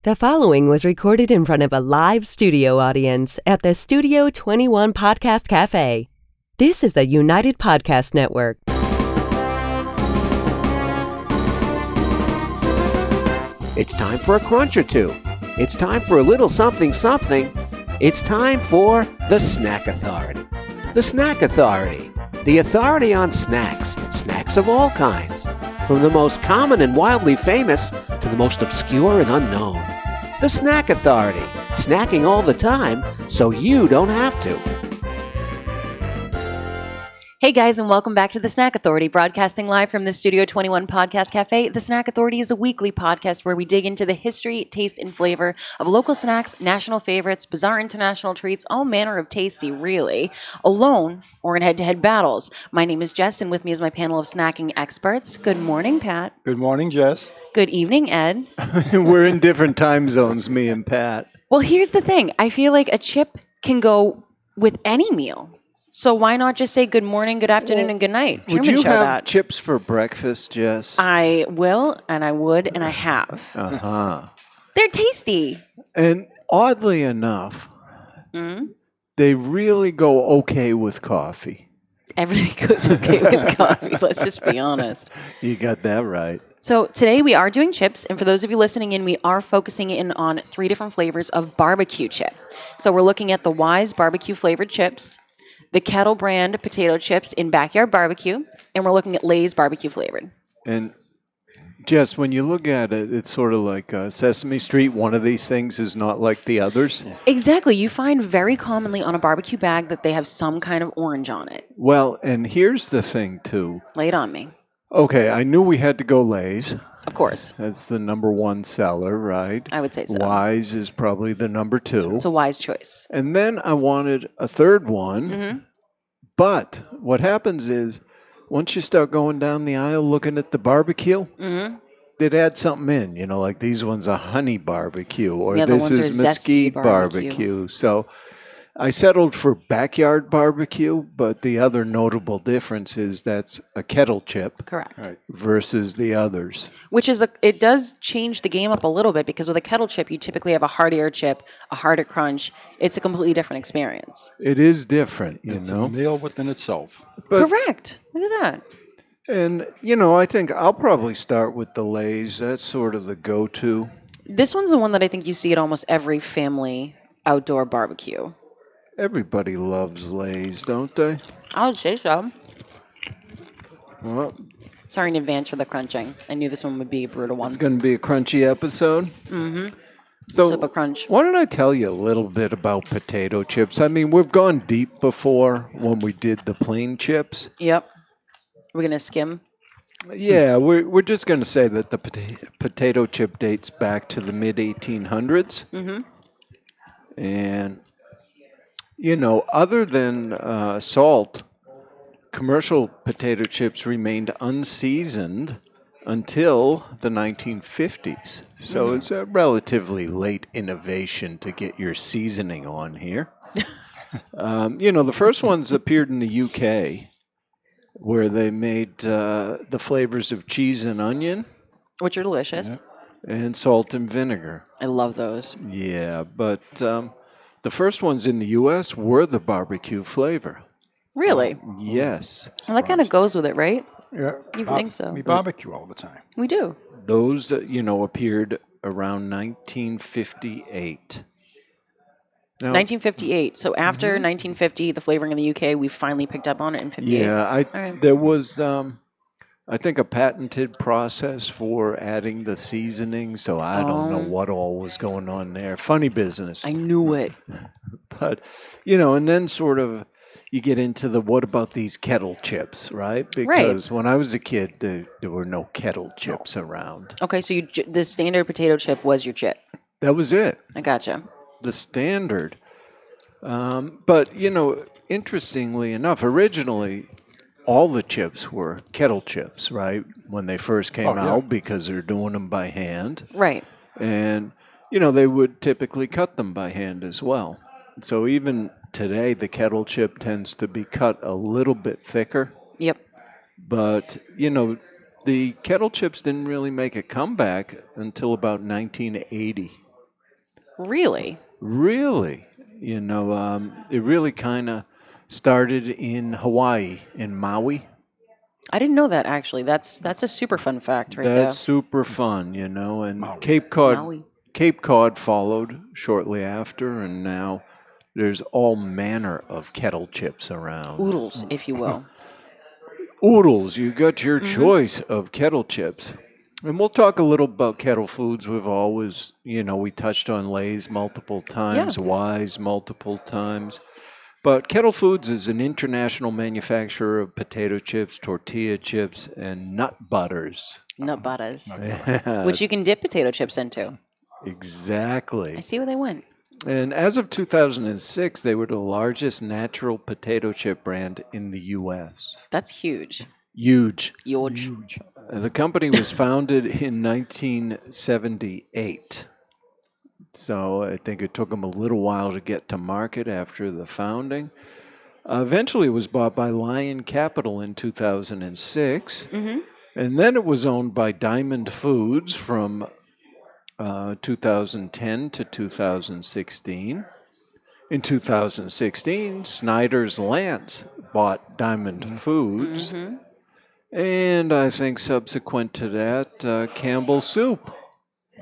The following was recorded in front of a live studio audience at the Studio 21 Podcast Cafe. This is the United Podcast Network. It's time for a crunch or two. It's time for a little something something. It's time for the Snack Authority. The Snack Authority. The authority on snacks. Snacks of all kinds. From the most common and wildly famous to the most obscure and unknown. The Snack Authority. Snacking all the time so you don't have to. Hey guys, and welcome back to the Snack Authority, broadcasting live from the Studio 21 Podcast Cafe. The Snack Authority is a weekly podcast where we dig into the history, taste, and flavor of local snacks, national favorites, bizarre international treats, all manner of tasty, really, alone or in head-to-head battles. My name is Jess, and with me is my panel of snacking experts. Good morning, Pat. Good morning, Jess. Good evening, Ed. We're in different time zones, me and Pat. Well, here's the thing. I feel like a chip can go with any meal. So why not just say good morning, good afternoon, and good night? Would you have chips for breakfast, Jess? I will, and I would, and I have. Uh-huh. They're tasty. And oddly enough, they really go okay with coffee. Everything goes okay with coffee. Let's just be honest. You got that right. So today we are doing chips, and for those of you listening in, we are focusing in on 3 different flavors of barbecue chip. So we're looking at the Wise barbecue flavored chips, the Kettle brand potato chips in Backyard Barbecue, and we're looking at Lay's barbecue flavored. And Jess, when you look at it, it's sort of like Sesame Street. One of these things is not like the others. Exactly. You find very commonly on a barbecue bag that they have some kind of orange on it. Well, and here's the thing, too. Lay it on me. Okay, I knew we had to go Lay's. Of course. That's the number one seller, right? I would say so. Wise is probably the number 2. It's a Wise choice. And then I wanted a third one. Mm-hmm. But what happens is, once you start going down the aisle looking at the barbecue, they'd add something in, like these ones are honey barbecue, or yeah, this is zesty mesquite barbecue. So I settled for Backyard Barbecue, but the other notable difference is that's a kettle chip. Correct. Right. Versus the others. Which is, it does change the game up a little bit, because with a kettle chip, you typically have a heartier chip, a harder crunch. It's a completely different experience. It is different, It's a meal within itself. But, correct. Look at that. And, I think I'll probably start with the Lay's. That's sort of the go-to. This one's the one that I think you see at almost every family outdoor barbecue. Everybody loves Lay's, don't they? I would say so. Well, sorry in advance for the crunching. I knew this one would be a brutal one. It's going to be a crunchy episode. Mm-hmm. So Sip a crunch. Why don't I tell you a little bit about potato chips? I mean, we've gone deep before when we did the plain chips. Yep. We're going to skim. Yeah, we're just going to say that the potato chip dates back to the mid-1800s. Mm-hmm. And, other than salt, commercial potato chips remained unseasoned until the 1950s. So it's a relatively late innovation to get your seasoning on here. The first ones appeared in the UK, where they made the flavors of cheese and onion. Which are delicious. And salt and vinegar. I love those. Yeah, but the first ones in the U.S. were the barbecue flavor. Really? Yes. Well, that kind of goes with it, right? Yeah, You think so? We barbecue all the time. We do. Those, appeared around 1958. Now, 1958. So after 1950, the flavoring in the UK, we finally picked up on it in 58. Yeah, there was, I think, a patented process for adding the seasoning, so I don't know what all was going on there. Funny business. I knew it. But, and then sort of you get into the what about these kettle chips, right? Because when I was a kid, there were no kettle chips around. Okay, so the standard potato chip was your chip. That was it. I gotcha. The standard. But, interestingly enough, originally all the chips were kettle chips, right? When they first came out, because they're doing them by hand. Right. And, they would typically cut them by hand as well. So even today, the kettle chip tends to be cut a little bit thicker. Yep. But, the kettle chips didn't really make a comeback until about 1980. Really? Really, it really kind of started in Hawaii, in Maui. I didn't know that actually. That's a super fun fact right That's there. super fun, and Maui. Maui. Cape Cod followed shortly after, and now there's all manner of kettle chips around. Oodles, if you will. Oodles, you got your Mm-hmm. choice of kettle chips. And we'll talk a little about kettle foods. We've always, we touched on Lay's multiple times, Yeah. Wise multiple times. But Kettle Foods is an international manufacturer of potato chips, tortilla chips, and nut butters. Nut butters. Yeah, Which you can dip potato chips into. I exactly. see where they went. And as of 2006, they were the largest natural potato chip brand in the U.S. That's huge. Huge. Huge. The company was founded in 1978. So I think it took them a little while to get to market after the founding. Eventually, it was bought by Lion Capital in 2006. Mm-hmm. And then it was owned by Diamond Foods from 2010 to 2016. In 2016, Snyder's Lance bought Diamond Foods. Mm-hmm. And I think subsequent to that, Campbell's Soup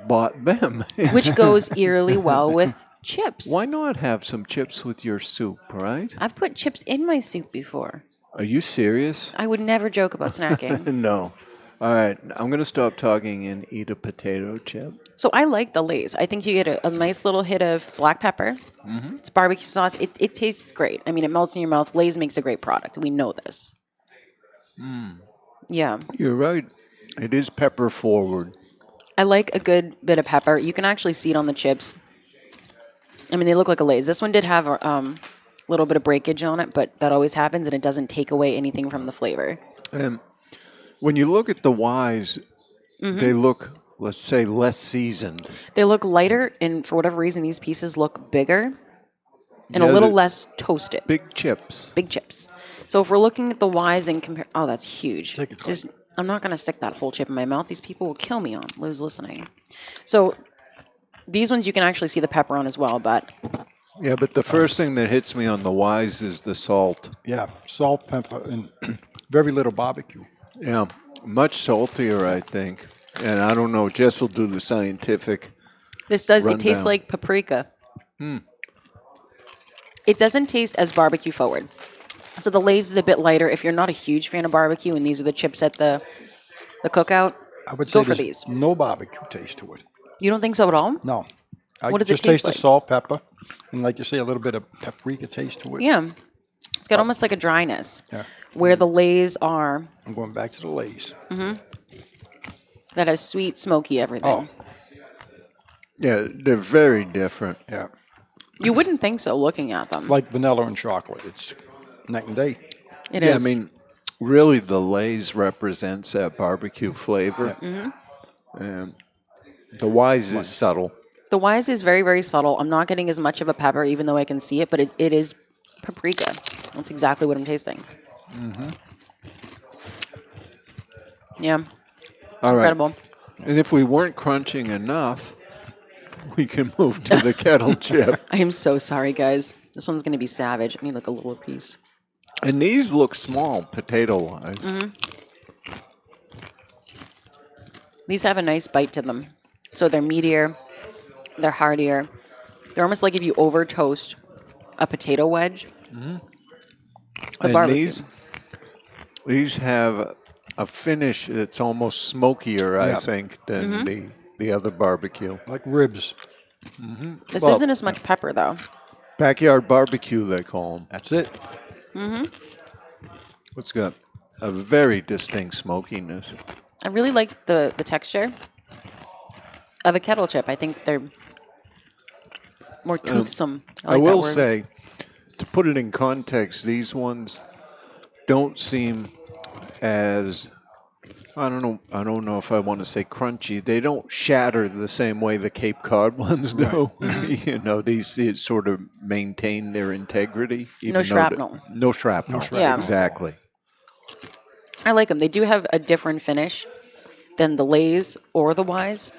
bought them. Which goes eerily well with chips. Why not have some chips with your soup, right? I've put chips in my soup before. Are you serious? I would never joke about snacking. No. All right, I'm going to stop talking and eat a potato chip. So I like the Lay's. I think you get a nice little hit of black pepper. Mm-hmm. It's barbecue sauce. It tastes great. I mean, it melts in your mouth. Lay's makes a great product. We know this. Yeah. You're right. It is pepper forward. I like a good bit of pepper. You can actually see it on the chips. I mean, they look like a Lay's. This one did have a little bit of breakage on it, but that always happens, and it doesn't take away anything from the flavor. And when you look at the Wise, they look, let's say, less seasoned. They look lighter, and for whatever reason, these pieces look bigger and Yeah, a little they're less toasted. Big chips. Big chips. So if we're looking at the Wise and compare, oh, that's huge. Take a clip. I'm not going to stick that whole chip in my mouth. These people will kill me on who's listening. So these ones you can actually see the pepper on as well, but Yeah, but the first thing that hits me on the Wise is the salt. Yeah, salt, pepper, and very little barbecue. Yeah, much saltier, I think. And I don't know, Jess will do the scientific. this does, it tastes Rundown. like paprika. It doesn't taste as barbecue forward. So the Lay's is a bit lighter. If you're not a huge fan of barbecue and these are the chips at the cookout, I would Go say for there's these. no barbecue taste to it. you don't think so at all? No. I What does it just taste taste the like? salt, pepper, and like you say, a little bit of paprika taste to it. Yeah. It's got almost like a dryness. Yeah. Where the Lay's are, I'm going back to the Lay's. that has sweet, smoky everything. Oh, Yeah, they're very different. yeah. You wouldn't think so looking at them. Like vanilla and chocolate. It's night and day. It Yeah, is. I mean, really, the Lay's represents that barbecue flavor. And the Wise is subtle. The Wise is very, very subtle. I'm not getting as much of a pepper, even though I can see it, but it is paprika. That's exactly what I'm tasting. Yeah, All right. incredible. And if we weren't crunching enough, we can move to the kettle chip. I am so sorry, guys. This one's going to be savage. I need like a little piece. And these look small, potato-wise. These have a nice bite to them. So they're meatier, they're heartier. They're almost like if you over toast a potato wedge. The And barbecue. these have a finish that's almost smokier, I Yeah. think, than the other barbecue. Like ribs. This well- isn't as much pepper, though. Backyard barbecue, they call them. That's it. It's got a very distinct smokiness. I really like the texture of a kettle chip. I think they're more toothsome. I like that will word. say, to put it in context, these ones don't seem as I don't know if I want to say crunchy. They don't shatter the same way the Cape Cod ones do. These sort of maintain their integrity. even though shrapnel. No shrapnel. No shrapnel. Yeah. Exactly. I like them. They do have a different finish than the Lay's or the Wise.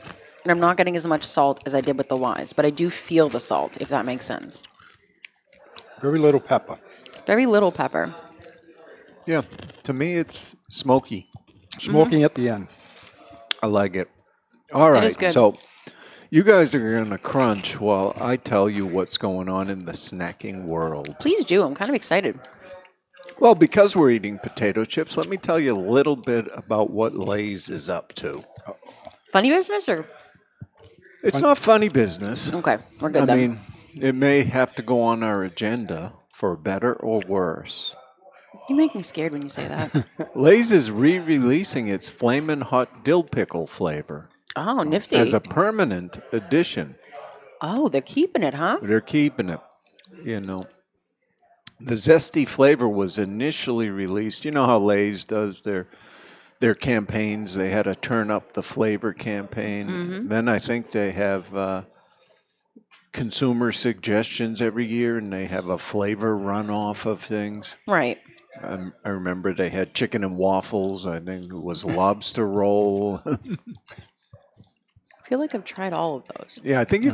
And I'm not getting as much salt as I did with the Wise, but I do feel the salt, if that makes sense. Very little pepper. Very little pepper. Yeah, to me it's smoky. Smoking at the end. I like it. All It right, is good. so you guys are going to crunch while I tell you what's going on in the snacking world. Please do. I'm kind of excited. Well, because we're eating potato chips, let me tell you a little bit about what Lay's is up to. Funny business or? It's not funny business. Okay, we're good I then. mean, it may have to go on our agenda for better or worse. You make me scared when you say that. Lay's is re-releasing its Flamin' Hot Dill Pickle flavor Oh, nifty. as a permanent addition. Oh, they're keeping it, huh? They're keeping it, you know. The zesty flavor was initially released. You know how Lay's does their campaigns. They had a turn up the flavor campaign. Then I think they have consumer suggestions every year, and they have a flavor runoff of things. Right. I remember they had chicken and waffles. I think it was lobster roll. I feel like I've tried all of those. Yeah, I think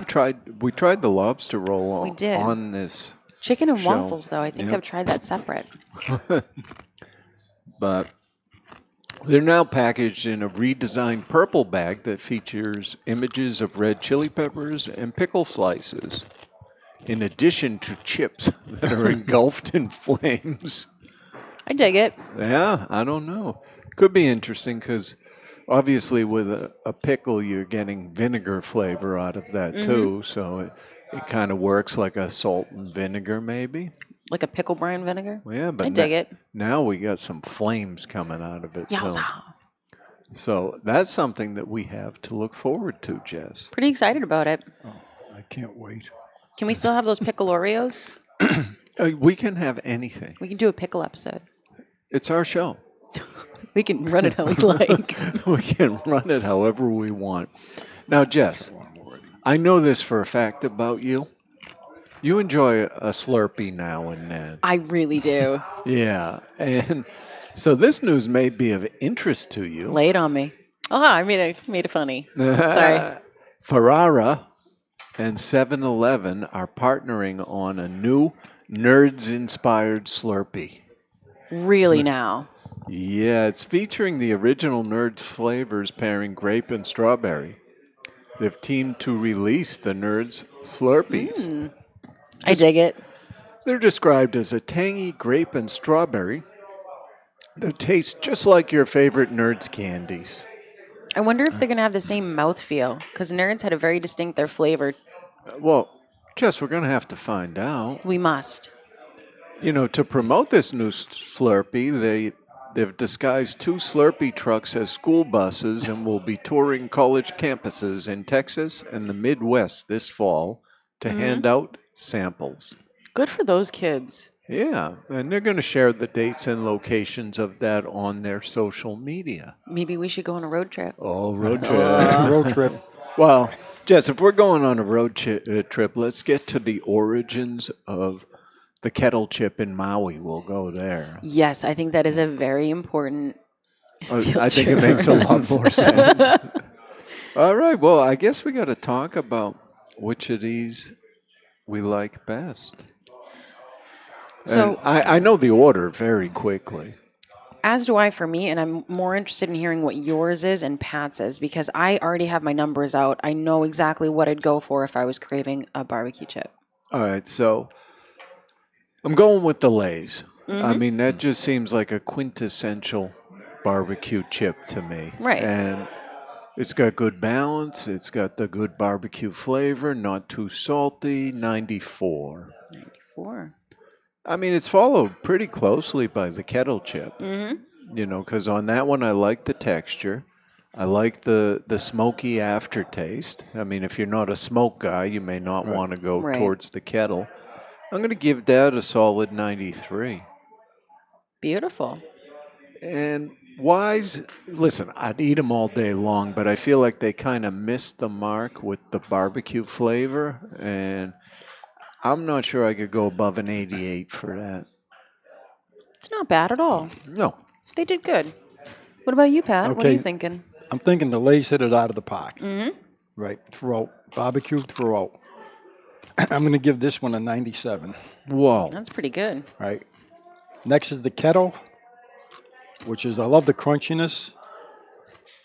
we tried the lobster roll We did. on this, Chicken and show. waffles, though, I think Yep. I've tried that separate. but they're now packaged in a redesigned purple bag that features images of red chili peppers and pickle slices, in addition to chips that are engulfed in flames. I dig it. Yeah, I don't know. Could be interesting because obviously with a pickle, you're getting vinegar flavor out of that too. So it kind of works like a salt and vinegar maybe. Like a pickle brine vinegar. Well, yeah, but I dig it. now we got some flames coming out of it. Yowza. So that's something that we have to look forward to, Jess. Pretty excited about it. I can't wait. Can we still have those pickle Oreos? We can have anything. We can do a pickle episode. It's our show. We can run it how we like. We can run it however we want. Now, Jess, I know this for a fact about you. You enjoy a Slurpee now and then. I really do. Yeah. And so this news may be of interest to you. Lay it on me. Oh, I made it funny. Sorry. Ferrara and 7-Eleven are partnering on a new Nerds-inspired Slurpee. Really now. Yeah, it's featuring the original Nerds flavors pairing grape and strawberry. They've teamed to release the Nerds Slurpees. I dig it. They're described as a tangy grape and strawberry that tastes just like your favorite Nerds candies. I wonder if they're going to have the same mouthfeel, because Nerds had a very distinct their flavor. Well, Jess, we're going to have to find out. We must. You know, to promote this new Slurpee, they've disguised 2 Slurpee trucks as school buses and will be touring college campuses in Texas and the Midwest this fall to hand out samples. Good for those kids. Yeah, and they're going to share the dates and locations of that on their social media. Maybe we should go on a road trip. Oh, road trip. Road trip. Well, Jess, if we're going on a road trip, let's get to the origins of the Kettle chip in Maui. We'll go there. Yes, I think that is a very important. I think it makes a lot more sense. All right, well, I guess we got to talk about which of these we like best. So, And I know the order very quickly. as do I for me, and I'm more interested in hearing what yours is and Pat's is, because I already have my numbers out. I know exactly what I'd go for if I was craving a barbecue chip. All right, so I'm going with the Lay's. I mean, that just seems like a quintessential barbecue chip to me. Right. And it's got good balance. It's got the good barbecue flavor, not too salty. 94. 94. I mean, it's followed pretty closely by the Kettle chip. You know, because on that one, I like the texture. I like the smoky aftertaste. I mean, if you're not a smoke guy, you may not want to go Right. towards the Kettle. I'm going to give that a solid 93. Beautiful. And Wise, listen, I'd eat them all day long, but I feel like they kind of missed the mark with the barbecue flavor, and I'm not sure I could go above an 88 for that. It's not bad at all. No. They did good. What about you, Pat? What are you Okay. thinking? I'm thinking the Lay's hit it out of the park. Right, throughout. Barbecue throughout. I'm going to give this one a 97. Whoa. That's pretty good. Right. Next is the Kettle, which is, I love the crunchiness,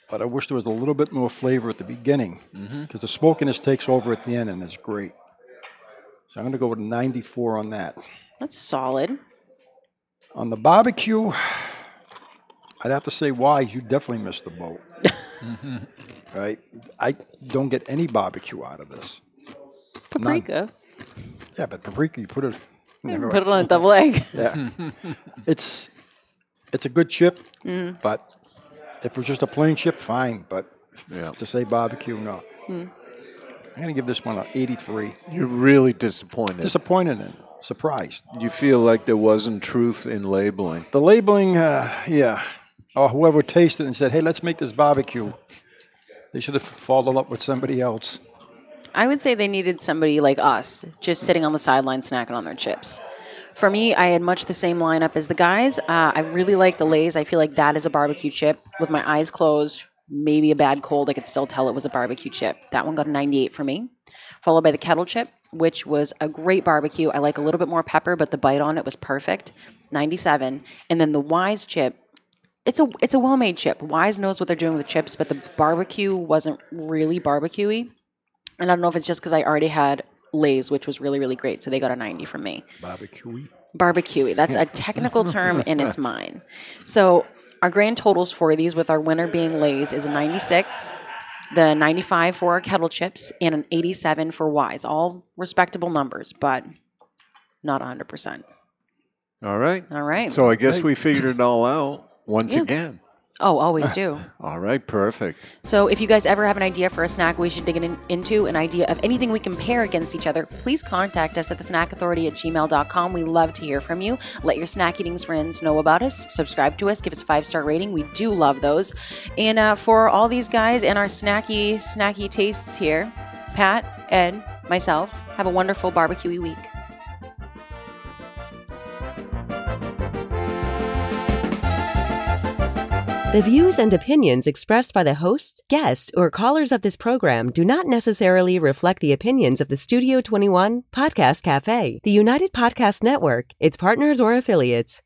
but I wish there was a little bit more flavor at the beginning because the smokiness takes over at the end and it's great. So I'm going to go with a 94 on that. That's solid. On the barbecue, I'd have to say, Wise, you definitely missed the boat. Right? I don't get any barbecue out of this. Paprika. Yeah, but paprika, you put it. Put it on a double egg. Yeah. It's a good chip, but if it was just a plain chip, fine. But to say barbecue, no. I'm going to give this one an 83. You're really disappointed. Disappointed and surprised. You feel like there wasn't truth in labeling. The labeling, or whoever tasted it and said, hey, let's make this barbecue. They should have followed up with somebody else. I would say they needed somebody like us, just sitting on the sideline snacking on their chips. For me, I had much the same lineup as the guys. I really like the Lay's. I feel like that is a barbecue chip. With my eyes closed, maybe a bad cold, I could still tell it was a barbecue chip. That one got a 98 for me. Followed by the Kettle chip, which was a great barbecue. I like a little bit more pepper, but the bite on it was perfect. 97. And then the Wise chip, it's a well-made chip. Wise knows what they're doing with chips, but the barbecue wasn't really barbecue-y. And I don't know if it's just because I already had Lay's, which was really, really great. So they got a 90 from me. Barbecue-y. Barbecue-y. That's a technical term, and it's mine. So our grand totals for these, with our winner being Lay's, is a 96, the 95 for our Kettle chips, and an 87 for Wise. All respectable numbers, but not 100%. All right. All right. So I guess we figured it all out once Yeah. again. Oh, always do. All right, perfect. So if you guys ever have an idea for a snack we should dig into, an idea of anything we compare against each other, please contact us at thesnackauthority@gmail.com. We love to hear from you. Let your snack eating friends know about us. Subscribe to us. Give us a 5-star rating. We do love those. And for all these guys and our snacky tastes here, Pat, Ed, myself, have a wonderful barbecue-y week. The views and opinions expressed by the hosts, guests, or callers of this program do not necessarily reflect the opinions of the Studio 21 Podcast Cafe, the United Podcast Network, its partners, or affiliates.